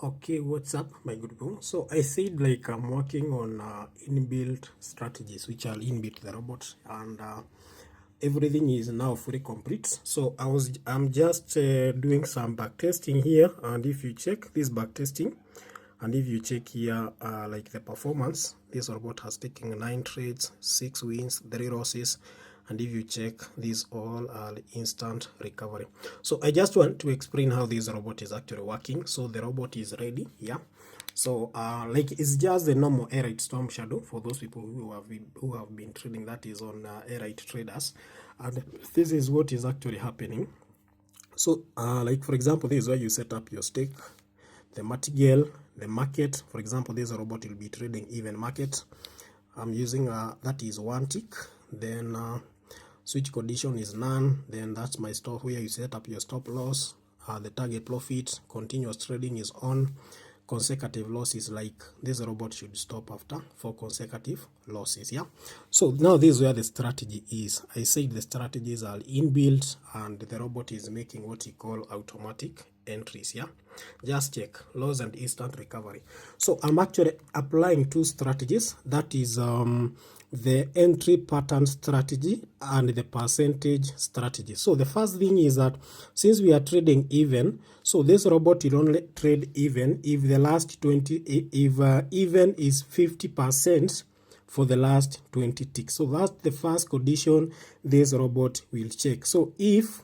Okay, what's up, my good people? So I said like I'm working on inbuilt strategies, which are inbuilt the robot, and everything is now fully complete. So I'm just doing some back testing here, and if you check this back testing, and if you check here, like the performance, this robot has taken 9 trades, 6 wins, 3 losses, and if you check, these all are instant recovery. So I just want to explain how this robot is actually working. So the robot is ready, yeah. So like it's just the normal airite storm shadow for those people who have been trading, that is on airite traders, and this is what is actually happening. So like for example, this is where you set up your stake, the material, the market. For example, this robot will be trading even market. I'm using that is 1 tick, then switch condition is none, then that's my stop where you set up your stop loss. The target profit, continuous trading is on. Consecutive losses, like this robot should stop after 4 consecutive losses, yeah. So now this is where the strategy is. I said the strategies are inbuilt, and the robot is making what you call automatic entries, yeah. Just check loss and instant recovery. So I'm actually applying 2 strategies, that is the entry pattern strategy and the percentage strategy. So the first thing is that since we are trading even, so this robot will only trade even if the last 20, if even is 50% for the last 20 ticks. So that's the first condition this robot will check. So if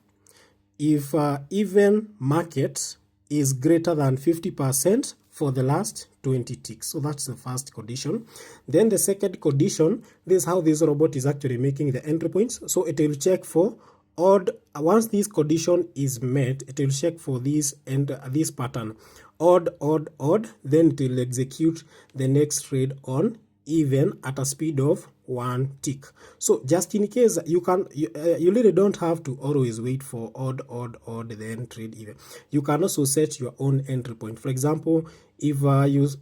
even market is greater than 50% for the last 20 ticks. So that's the first condition. Then the second condition, this is how this robot is actually making the entry points. So it will check for odd. Once this condition is met, it will check for this and this pattern, odd, odd, odd. Then it will execute the next trade on even at a speed of 1 tick. So just in case, you really don't have to always wait for odd, odd, odd, then trade even. You can also set your own entry point. For example, if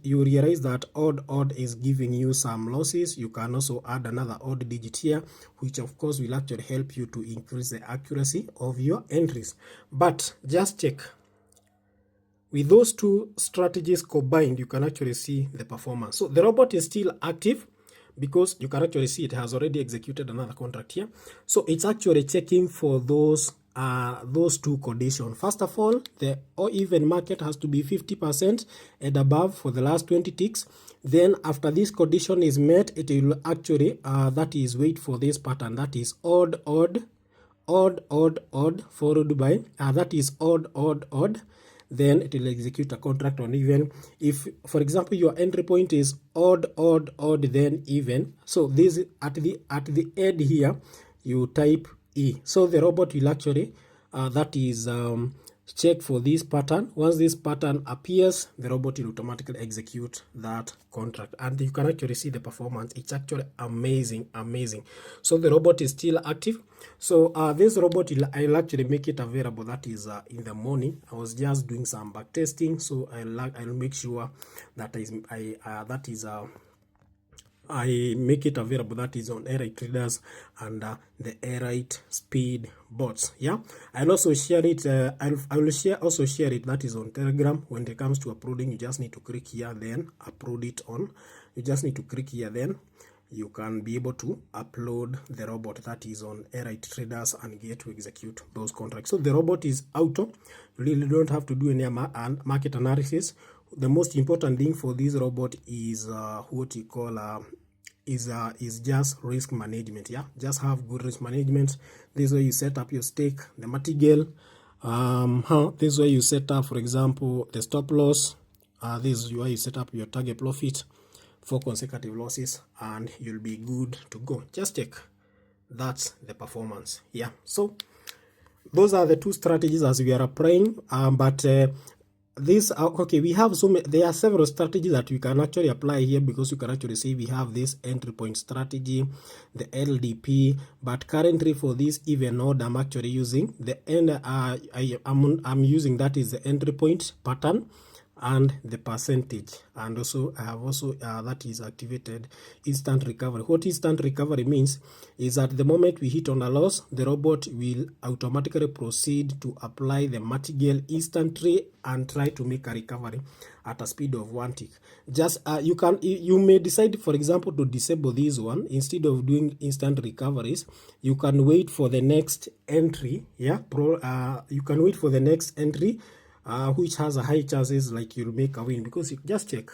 you realize that odd, odd is giving you some losses, you can also add another odd digit here, which of course will actually help you to increase the accuracy of your entries. But just check. With those 2 strategies combined, you can actually see the performance. So the robot is still active because you can actually see it has already executed another contract here. So it's actually checking for those 2 conditions. First of all, the even market has to be 50% and above for the last 20 ticks. Then after this condition is met, it will actually that is wait for this pattern, that is odd, odd, odd, odd, odd, followed by that is odd, odd, odd. Then it will execute a contract on even. If, for example, your entry point is odd, odd, odd, then even. So this at the end here, you type E. So the robot will actually that is check for this pattern. Once this pattern appears, the robot will automatically execute that contract, and you can actually see the performance. It's actually amazing. So the robot is still active. So this robot, I'll actually make it available, that is in the morning. I was just doing some back testing, so I'll make sure that I make it available, that is on airite traders and the airite speed bots, yeah. I'll also share it. I will share it, that is on Telegram. When it comes to uploading, you just need to click here, then upload it on. You just need to click here, then you can be able to upload the robot that is on airite traders and get to execute those contracts. So the robot is auto. You really don't have to do any market analysis. The most important thing for this robot is what you call is just risk management, yeah. Just have good risk management. This way you set up your stake, the material, this way you set up, for example, the stop loss. This is where you set up your target profit, 4 consecutive losses, and you'll be good to go. Just check. That's the performance, yeah. So those are the 2 strategies as we are applying, but these are okay. We have there are several strategies that we can actually apply here, because you can actually see we have this entry point strategy, the LDP, but currently for this even node, I'm actually using the I'm using, that is the entry point pattern, and the percentage. And also I have also that is activated instant recovery. What instant recovery means is at the moment we hit on a loss, the robot will automatically proceed to apply the martingale instantly and try to make a recovery at a speed of 1 tick. Just you may decide, for example, to disable this one. Instead of doing instant recoveries, you can wait for the next entry. You can wait for the next entry, which has a high chances like you'll make a win, because you just check.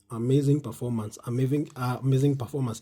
Amazing performance, amazing performance.